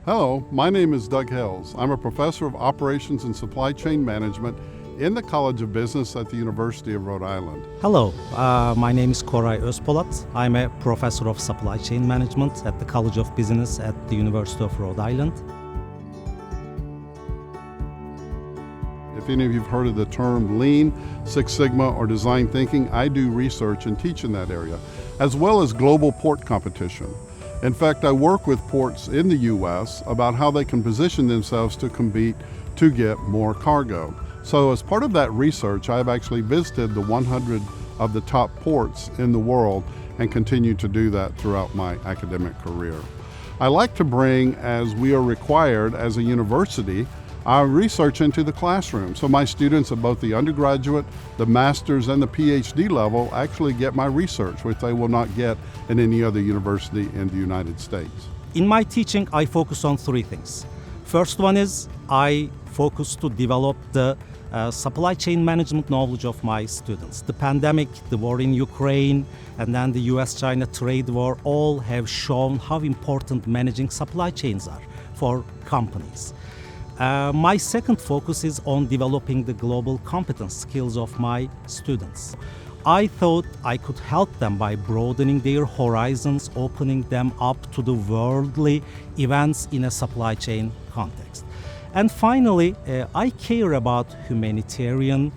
Hello, my name is Doug Hells. I'm a professor of operations and supply chain management in the College of Business at the University of Rhode Island. Hello, my name is Koray Özpolat. I'm a professor of supply chain management at the College of Business at the University of Rhode Island. If any of you have heard of the term Lean, Six Sigma, or design thinking, I do research and teach in that area, as well as global port competition. In fact, I work with ports in the U.S. about how they can position themselves to compete to get more cargo. So as part of that research, I've actually visited the 100 of the top ports in the world and continue to do that throughout my academic career. I like to bring, as we are required as a university, our research into the classroom. So my students at both the undergraduate, the master's, and the PhD level actually get my research, which they will not get in any other university in the United States. In my teaching, I focus on three things. First one is I focus to develop the supply chain management knowledge of my students. The pandemic, the war in Ukraine, and then the US-China trade war all have shown how important managing supply chains are for companies. My second focus is on developing the global competence skills of my students. I thought I could help them by broadening their horizons, opening them up to the worldly events in a supply chain context. And finally, I care about humanitarian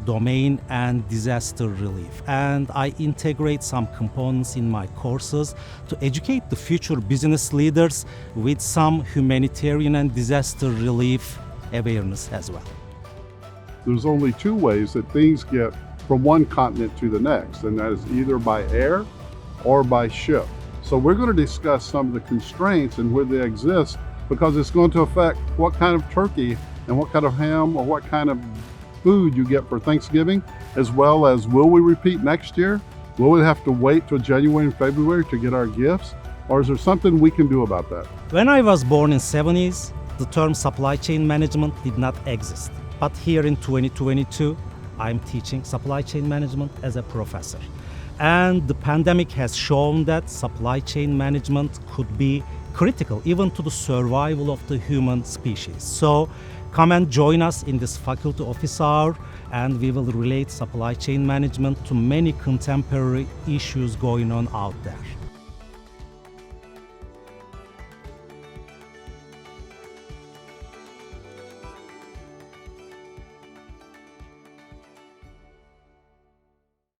domain and disaster relief. And I integrate some components in my courses to educate the future business leaders with some humanitarian and disaster relief awareness as well. There's only two ways that things get from one continent to the next, and that is either by air or by ship. So we're going to discuss some of the constraints and where they exist, because it's going to affect what kind of turkey and what kind of ham or what kind of food you get for Thanksgiving, as well as will we repeat next year? Will we have to wait till January and February to get our gifts? Or is there something we can do about that? When I was born in 70s, the term supply chain management did not exist. But here in 2022, I'm teaching supply chain management as a professor. And the pandemic has shown that supply chain management could be critical even to the survival of the human species. So come and join us in this faculty office hour, and we will relate supply chain management to many contemporary issues going on out there.